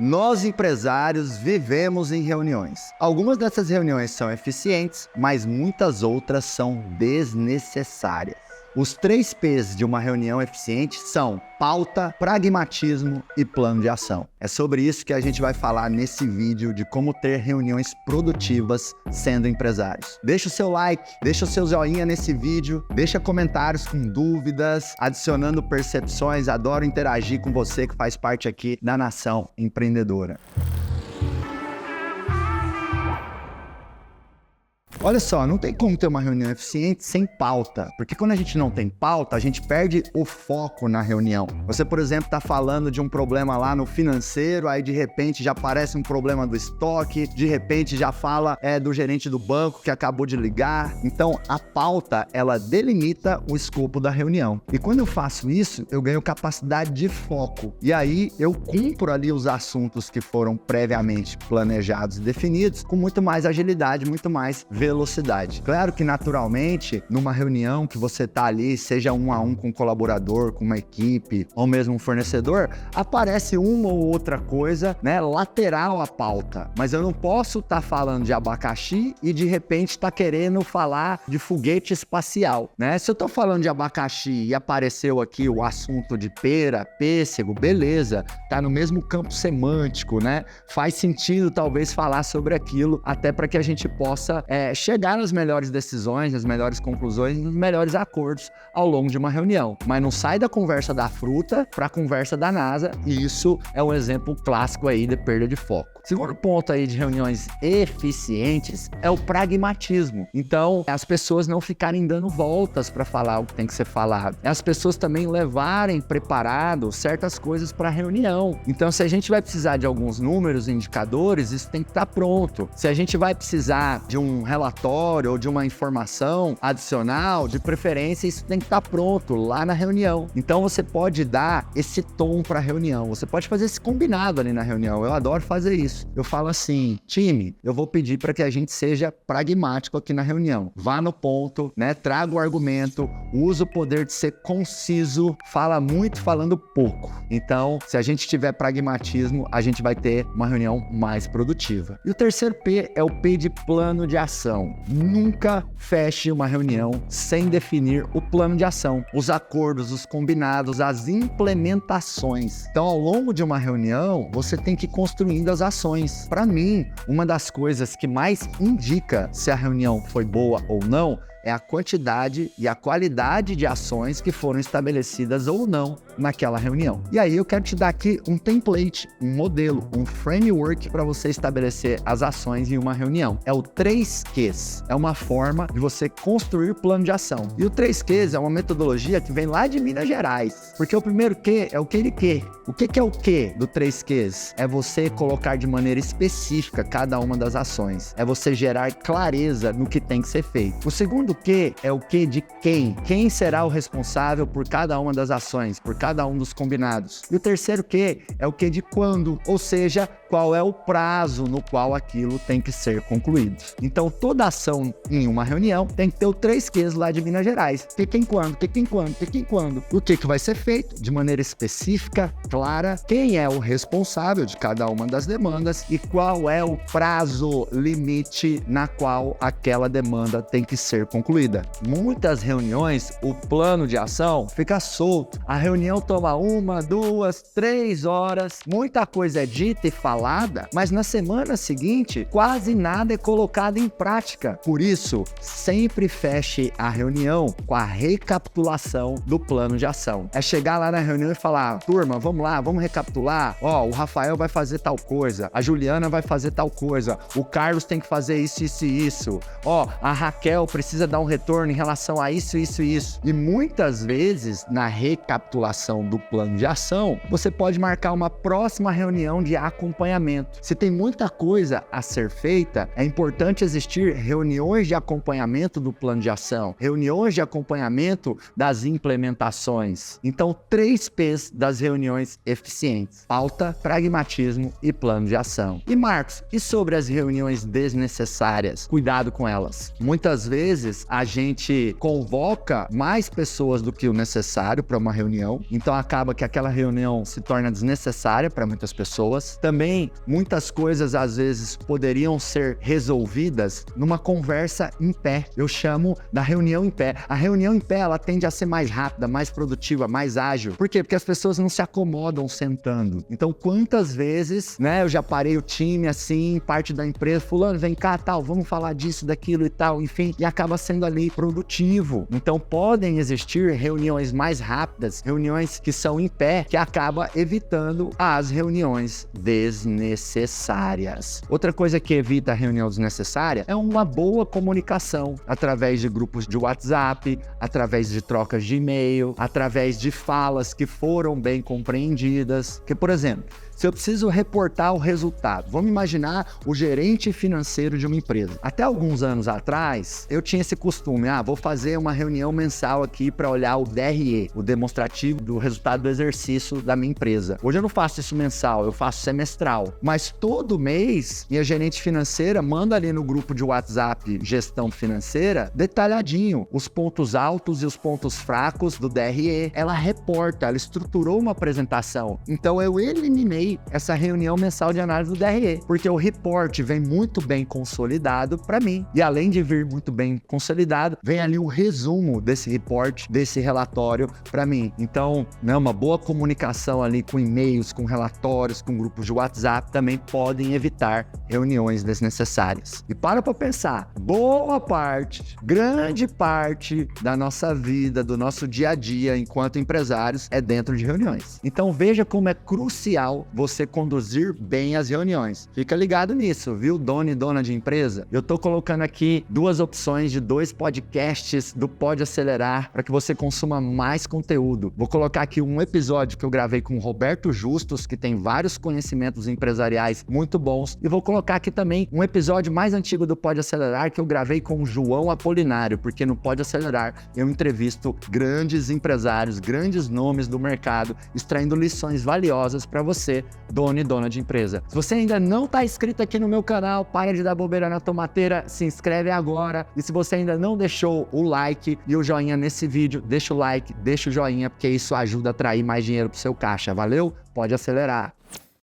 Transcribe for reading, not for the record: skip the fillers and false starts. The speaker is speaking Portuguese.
Nós, empresários, vivemos em reuniões. Algumas dessas reuniões são eficientes, mas muitas outras são desnecessárias. Os 3 P's de uma reunião eficiente são pauta, pragmatismo e plano de ação. É sobre isso que a gente vai falar nesse vídeo de como ter reuniões produtivas sendo empresários. Deixa o seu like, deixa o seu joinha nesse vídeo, deixa comentários com dúvidas, adicionando percepções. Adoro interagir com você que faz parte aqui da Nação Empreendedora. Olha só, não tem como ter uma reunião eficiente sem pauta, porque quando a gente não tem pauta, a gente perde o foco na reunião. Você, por exemplo, está falando de um problema lá no financeiro, aí de repente já aparece um problema do estoque, de repente já fala do gerente do banco que acabou de ligar. Então, a pauta, ela delimita o escopo da reunião. E quando eu faço isso, eu ganho capacidade de foco. E aí, eu cumpro ali os assuntos que foram previamente planejados e definidos com muito mais agilidade, muito mais velocidade. Claro que naturalmente, numa reunião que você tá ali, seja 1 a 1 com um colaborador, com uma equipe, ou mesmo um fornecedor, aparece uma ou outra coisa, né, lateral à pauta. Mas eu não posso estar falando de abacaxi e de repente tá querendo falar de foguete espacial, né? Se eu tô falando de abacaxi e apareceu aqui o assunto de pera, pêssego, beleza, tá no mesmo campo semântico, né? Faz sentido talvez falar sobre aquilo, até para que a gente possa chegar nas melhores decisões, nas melhores conclusões, nos melhores acordos ao longo de uma reunião. Mas não sai da conversa da fruta para a conversa da NASA, e isso é um exemplo clássico aí de perda de foco. Segundo ponto aí de reuniões eficientes é o pragmatismo. Então, as pessoas não ficarem dando voltas para falar o que tem que ser falado. As pessoas também levarem preparado certas coisas para a reunião. Então, se a gente vai precisar de alguns números, indicadores, isso tem que estar pronto. Se a gente vai precisar de um relatório ou de uma informação adicional, de preferência, isso tem que estar pronto lá na reunião. Então, você pode dar esse tom para a reunião. Você pode fazer esse combinado ali na reunião. Eu adoro fazer isso. Eu falo assim, time, eu vou pedir para que a gente seja pragmático aqui na reunião. Vá no ponto, né? Traga o argumento, usa o poder de ser conciso, fala muito falando pouco. Então, se a gente tiver pragmatismo, a gente vai ter uma reunião mais produtiva. E o terceiro P é o P de plano de ação. Nunca feche uma reunião sem definir o plano de ação, os acordos, os combinados, as implementações. Então, ao longo de uma reunião, você tem que ir construindo as ações. Para mim, uma das coisas que mais indica se a reunião foi boa ou não é a quantidade e a qualidade de ações que foram estabelecidas ou não naquela reunião. E aí eu quero te dar aqui um template, um modelo, um framework para você estabelecer as ações em uma reunião. É o 3Qs. É uma forma de você construir plano de ação. E o 3Qs é uma metodologia que vem lá de Minas Gerais. Porque o primeiro Q é o que de quê? O que é o Q do 3Qs? É você colocar de maneira específica cada uma das ações. É você gerar clareza no que tem que ser feito. O segundo Q é o Q de quem? Quem será o responsável por cada uma das ações, por cada um dos combinados? E o terceiro Q é o Q de quando, ou seja, qual é o prazo no qual aquilo tem que ser concluído. Então, toda ação em uma reunião tem que ter o 3Qs lá de Minas Gerais. Que quem quando, que quem quando, que quem quando. O que vai ser feito de maneira específica, clara, quem é o responsável de cada uma das demandas e qual é o prazo limite na qual aquela demanda tem que ser concluída. Muitas reuniões, o plano de ação fica solto. A reunião toma 1, 2, 3 horas, muita coisa é dita e falada, mas na semana seguinte, quase nada é colocado em prática. Por isso, sempre feche a reunião com a recapitulação do plano de ação. É chegar lá na reunião e falar, turma, vamos lá, vamos recapitular. Ó, o Rafael vai fazer tal coisa, a Juliana vai fazer tal coisa, o Carlos tem que fazer isso, isso e isso. Ó, a Raquel precisa dar um retorno em relação a isso, isso e isso. E muitas vezes, na recapitulação do plano de ação, você pode marcar uma próxima reunião de acompanhamento. Se tem muita coisa a ser feita, é importante existir reuniões de acompanhamento do plano de ação, reuniões de acompanhamento das implementações. Então, 3 P's das reuniões eficientes: pauta, pragmatismo e plano de ação. E Marcos, e sobre as reuniões desnecessárias? Cuidado com elas. Muitas vezes a gente convoca mais pessoas do que o necessário para uma reunião, então acaba que aquela reunião se torna desnecessária para muitas pessoas. Também também muitas coisas às vezes poderiam ser resolvidas numa conversa em pé. Eu chamo da reunião em pé. A reunião em pé, ela tende a ser mais rápida, mais produtiva, mais ágil. Por quê? Porque as pessoas não se acomodam sentando. Então, quantas vezes, né, eu já parei o time assim, parte da empresa, fulano, vem cá, tal, vamos falar disso, daquilo e tal, enfim, e acaba sendo ali produtivo. Então, podem existir reuniões mais rápidas, reuniões que são em pé, que acaba evitando as reuniões desnecessárias. Outra coisa que evita a reunião desnecessária é uma boa comunicação através de grupos de WhatsApp, através de trocas de e-mail, através de falas que foram bem compreendidas. Que, por exemplo, se eu preciso reportar o resultado, vamos imaginar o gerente financeiro de uma empresa. Até alguns anos atrás, eu tinha esse costume, vou fazer uma reunião mensal aqui para olhar o DRE, o demonstrativo do resultado do exercício da minha empresa. Hoje eu não faço isso mensal, eu faço semestral. Mas todo mês, minha gerente financeira manda ali no grupo de WhatsApp Gestão Financeira, detalhadinho, os pontos altos e os pontos fracos do DRE. Ela reporta, ela estruturou uma apresentação. Então eu eliminei essa reunião mensal de análise do DRE, porque o report vem muito bem consolidado para mim. E além de vir muito bem consolidado, vem ali o resumo desse report, desse relatório para mim. Então, né, uma boa comunicação ali com e-mails, com relatórios, com grupos de WhatsApp também podem evitar reuniões desnecessárias. E para pensar, boa parte, grande parte da nossa vida, do nosso dia a dia enquanto empresários é dentro de reuniões. Então veja como é crucial você conduzir bem as reuniões. Fica ligado nisso, viu, dono e dona de empresa? Eu tô colocando aqui 2 opções de 2 podcasts do Pode Acelerar para que você consuma mais conteúdo. Vou colocar aqui um episódio que eu gravei com o Roberto Justus, que tem vários conhecimentos empresariais muito bons, e vou colocar aqui também um episódio mais antigo do Pode Acelerar que eu gravei com o João Apolinário, porque no Pode Acelerar eu entrevisto grandes empresários, grandes nomes do mercado, extraindo lições valiosas para você, dono e dona de empresa. Se você ainda não está inscrito aqui no meu canal, para de dar bobeira na tomateira, se inscreve agora. E se você ainda não deixou o like e o joinha nesse vídeo, deixa o like, deixa o joinha, porque isso ajuda a atrair mais dinheiro pro seu caixa. Valeu? Pode acelerar.